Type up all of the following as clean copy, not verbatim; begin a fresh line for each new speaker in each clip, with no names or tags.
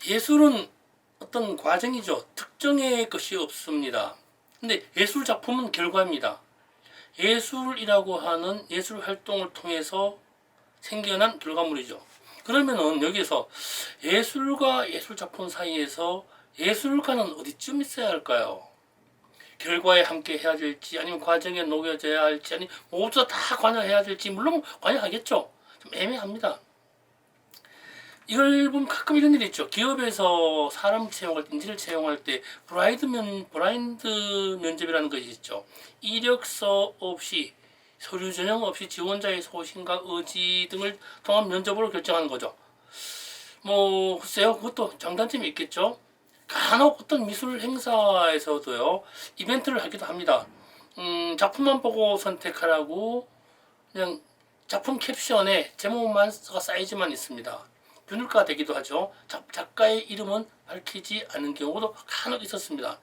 예술은 어떤 과정이죠. 특정의 것이 없습니다. 근데 예술 작품은 결과입니다. 예술이라고 하는 예술 활동을 통해서 생겨난 결과물이죠. 그러면은 여기서 예술과 예술 작품 사이에서 예술가는 어디쯤 있어야 할까요? 결과에 함께 해야 될지, 아니면 과정에 녹여져야 할지, 아니면 모두 다 관여해야 될지, 물론 관여하겠죠. 좀 애매합니다. 이걸 보면 가끔 이런 일이 있죠. 기업에서 사람 채용할 때, 인재를 채용할 때 브라인드 면접이라는 것이 있죠. 이력서 없이, 서류 전형 없이 지원자의 소신과 의지 등을 통한 면접으로 결정하는 거죠. 뭐 글쎄요, 그것도 장단점이 있겠죠. 간혹 어떤 미술 행사에서도요, 이벤트를 하기도 합니다. 작품만 보고 선택하라고 그냥 작품 캡션에 제목만 사이즈만 있습니다. 균일가 되기도 하죠. 작가의 이름은 밝히지 않은 경우도 간혹 있었습니다.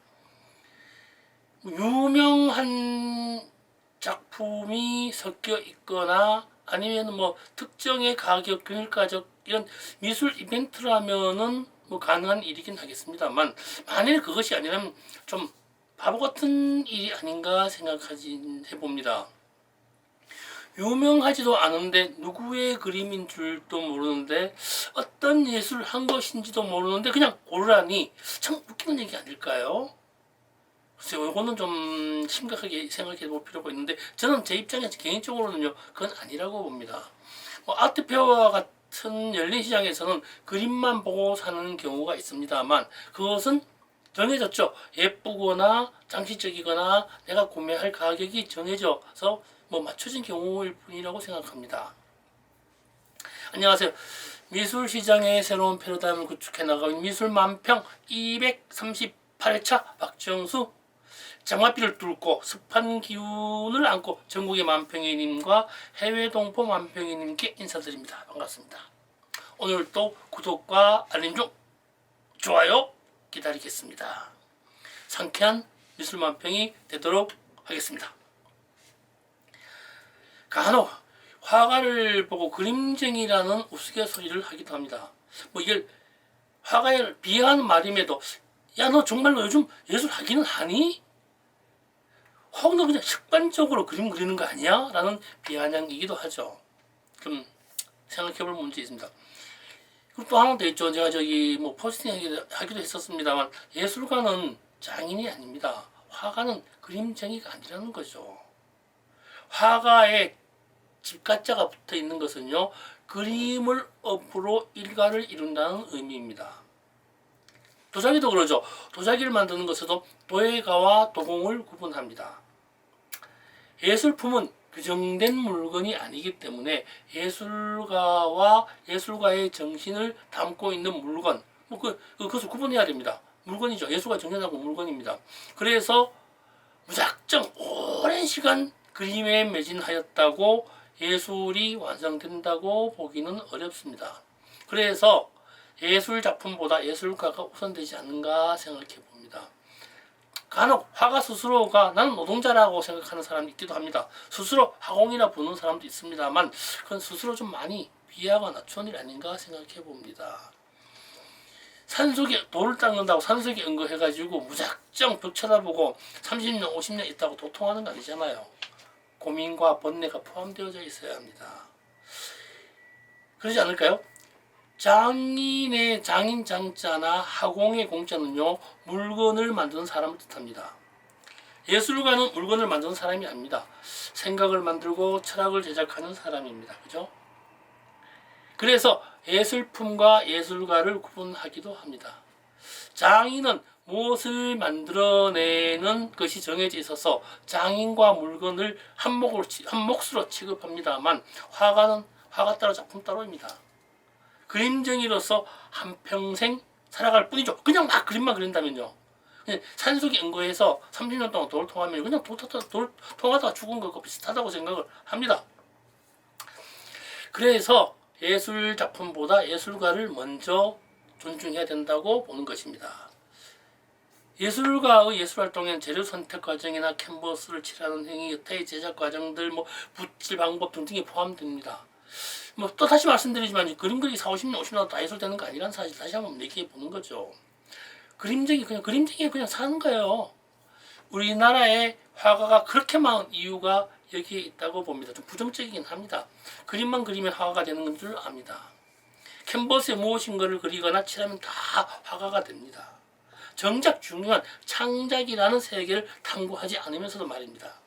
유명한 작품이 섞여 있거나 아니면 뭐 특정의 가격, 균일가적 이런 미술 이벤트라면은 뭐 가능한 일이긴 하겠습니다만, 만일 그것이 아니라면 좀 바보 같은 일이 아닌가 생각하긴 해봅니다. 유명하지도 않은데 누구의 그림인 줄도 모르는데 어떤 예술을 한 것인지도 모르는데 그냥 고르라니 참 웃기는 얘기 아닐까요? 글쎄요, 이거는 좀 심각하게 생각해 볼 필요가 있는데, 저는 제 입장에서 개인적으로는요, 그건 아니라고 봅니다. 뭐 아트페어와 같은 열린 시장에서는 그림만 보고 사는 경우가 있습니다만, 그것은 정해졌죠. 예쁘거나 장시적이거나 내가 구매할 가격이 정해져서 뭐 맞춰진 경우일 뿐이라고 생각합니다. 안녕하세요. 미술시장의 새로운 패러다임을 구축해 나가는 미술만평 238차 박정수, 장맛비를 뚫고 습한 기운을 안고 전국의 만평이님과 해외 동포 만평이님께 인사드립니다. 반갑습니다. 오늘도 구독과 알림 중 좋아요 기다리겠습니다. 상쾌한 미술만평이 되도록 하겠습니다. 간혹 화가를 보고 그림쟁이라는 우스갯소리를 하기도 합니다. 뭐 이걸 화가를 비하하는 말임에도, 야 너 정말로 요즘 예술 하기는 하니? 혹은 너 그냥 습관적으로 그림 그리는 거 아니야? 라는 비아냥이기도 하죠. 좀 생각해볼 문제 있습니다. 그리고 또 하나 더 있죠. 제가 저기 뭐 포스팅 하기도 했었습니다만, 예술가는 장인이 아닙니다. 화가는 그림쟁이가 아니라는 거죠. 화가의 집가자가 붙어 있는 것은요, 그림을 업으로 일가를 이룬다는 의미입니다. 도자기도 그러죠. 도자기를 만드는 것에도 도예가와 도공을 구분합니다. 예술품은 규정된 물건이 아니기 때문에 예술가와 예술가의 정신을 담고 있는 물건, 그것을 구분해야 됩니다. 물건이죠. 예술가 정신하고 물건입니다. 그래서 무작정 오랜 시간 그림에 매진하였다고 예술이 완성된다고 보기는 어렵습니다. 그래서 예술 작품보다 예술가가 우선되지 않는가 생각해 봅니다. 간혹 화가 스스로가 나는 노동자라고 생각하는 사람이 있기도 합니다. 스스로 화공이라 부르는 사람도 있습니다만, 그건 스스로 좀 많이 비하가 낮춘 일 아닌가 생각해 봅니다. 산속에 돌을 닦는다고 산속에 은거해가지고 무작정 벽 쳐다보고 30년 50년 있다고 도통하는 거 아니잖아요. 고민과 번뇌가 포함되어져 있어야 합니다. 그러지 않을까요? 장인의 장인 장자나 하공의 공자는요, 물건을 만드는 사람을 뜻합니다. 예술가는 물건을 만드는 사람이 아닙니다. 생각을 만들고 철학을 제작하는 사람입니다. 그죠? 그래서 예술품과 예술가를 구분하기도 합니다. 장인은 무엇을 만들어내는 것이 정해져 있어서 장인과 물건을 한 몫으로 취급합니다만, 화가는 화가 따로 작품 따로입니다. 그림쟁이로서 한평생 살아갈 뿐이죠. 그냥 막 그림만 그린다면요, 그냥 산속에 은거해서 30년 동안 돌 통하면 그냥 돌 통하다가 죽은 것과 비슷하다고 생각을 합니다. 그래서 예술 작품보다 예술가를 먼저 존중해야 된다고 보는 것입니다. 예술가의 예술활동에는 재료 선택 과정이나 캔버스를 칠하는 행위, 여타의 제작 과정들, 뭐 붓질 방법 등등이 포함됩니다. 뭐 또 다시 말씀드리지만 그림 그리기 4, 50년, 50년 다 예술되는 거 아니라는 사실 다시 한번 얘기해 보는 거죠. 그림쟁이 그냥 사는 거예요. 우리나라의 화가가 그렇게 많은 이유가 여기에 있다고 봅니다. 좀 부정적이긴 합니다. 그림만 그리면 화가가 되는 줄 압니다. 캔버스에 무엇인가를 그리거나 칠하면 다 화가가 됩니다. 정작 중요한 창작이라는 세계를 탐구하지 않으면서도 말입니다.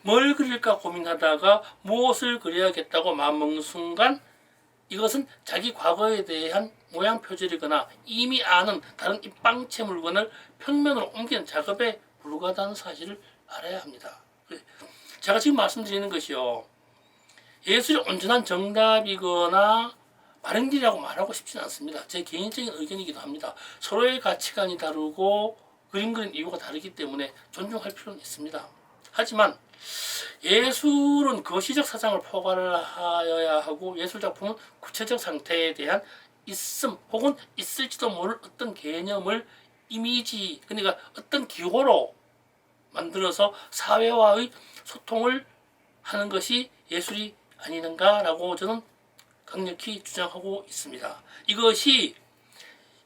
뭘 그릴까 고민하다가 무엇을 그려야겠다고 마음먹는 순간 이것은 자기 과거에 대한 모양 표절이거나 이미 아는 다른 입방체 물건을 평면으로 옮기는 작업에 불과하다는 사실을 알아야 합니다. 제가 지금 말씀드리는 것이요, 예술이 온전한 정답이거나 바른 길이라고 말하고 싶지는 않습니다. 제 개인적인 의견이기도 합니다. 서로의 가치관이 다르고 그림 그린 이유가 다르기 때문에 존중할 필요는 있습니다. 하지만 예술은 거시적 사상을 포괄하여야 하고 예술작품은 구체적 상태에 대한 있음 혹은 있을지도 모를 어떤 개념을 이미지, 그러니까 어떤 기호로 만들어서 사회와의 소통을 하는 것이 예술이 아닌가라고 저는 강력히 주장하고 있습니다. 이것이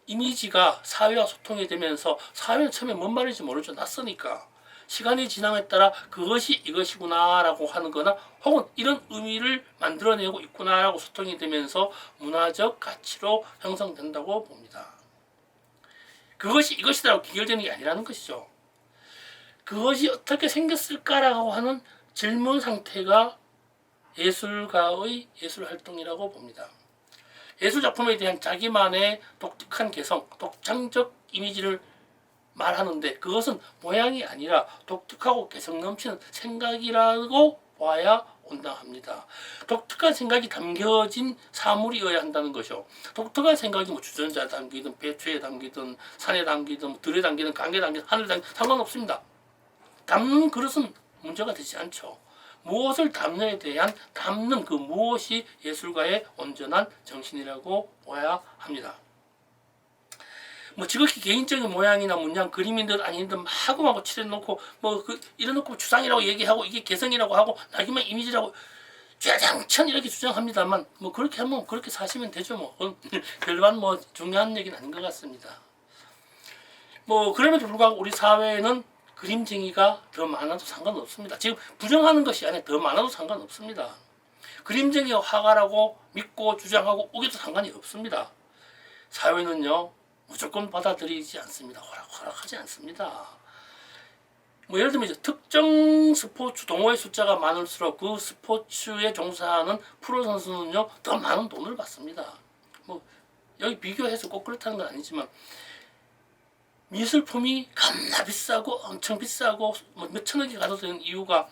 이미지가 사회와 소통이 되면서 사회는 처음에 뭔 말인지 모르죠. 낯서니까. 시간이 지남에 따라 그것이 이것이구나 라고 하는 거나 혹은 이런 의미를 만들어내고 있구나 라고 소통이 되면서 문화적 가치로 형성된다고 봅니다. 그것이 이것이라고 귀결되는 게 아니라는 것이죠. 그것이 어떻게 생겼을까라고 하는 질문 상태가 예술가의 예술 활동이라고 봅니다. 예술 작품에 대한 자기만의 독특한 개성, 독창적 이미지를 말하는데 그것은 모양이 아니라 독특하고 개성 넘치는 생각이라고 봐야 온당합니다. 독특한 생각이 담겨진 사물이어야 한다는 것이요. 독특한 생각이 뭐 주전자에 담기든 배추에 담기든 산에 담기든 들에 담기든 강에 담기든 하늘에 담기든 상관없습니다. 담는 그릇은 문제가 되지 않죠. 무엇을 담느냐에 대한 담는 그 무엇이 예술가의 온전한 정신이라고 봐야 합니다. 뭐 지극히 개인적인 모양이나 문양, 그림인 듯 아닌 듯 마구마구 칠해놓고 뭐 이래놓고 주상이라고 얘기하고 이게 개성이라고 하고 나기만 이미지라고 쥐야장천 이렇게 주장합니다만 뭐 그렇게 하면 그렇게 사시면 되죠. 뭐 별반 뭐 중요한 얘기는 아닌 것 같습니다. 뭐 그럼에도 불구하고 우리 사회에는 그림쟁이가 더 많아도 상관없습니다. 지금 부정하는 것이 아니라 더 많아도 상관없습니다. 그림쟁이가 화가라고 믿고 주장하고 우겨도 상관이 없습니다. 사회는요 무조건 받아들이지 않습니다. 허락하지 않습니다. 뭐 예를 들면 이제 특정 스포츠 동호회 숫자가 많을수록 그 스포츠에 종사하는 프로 선수는요 더 많은 돈을 받습니다. 뭐 여기 비교해서 꼭 그렇다는 건 아니지만 미술품이 겁나 비싸고 엄청 비싸고 뭐 몇천억이 가도 되는 이유가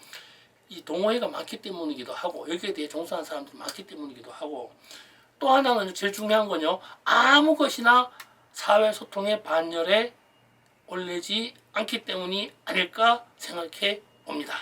이 동호회가 많기 때문이기도 하고 여기에 대해 종사하는 사람들이 많기 때문이기도 하고 또 하나는 제일 중요한 건요 아무 것이나 사회소통의 반열에 올리지 않기 때문이 아닐까 생각해 봅니다.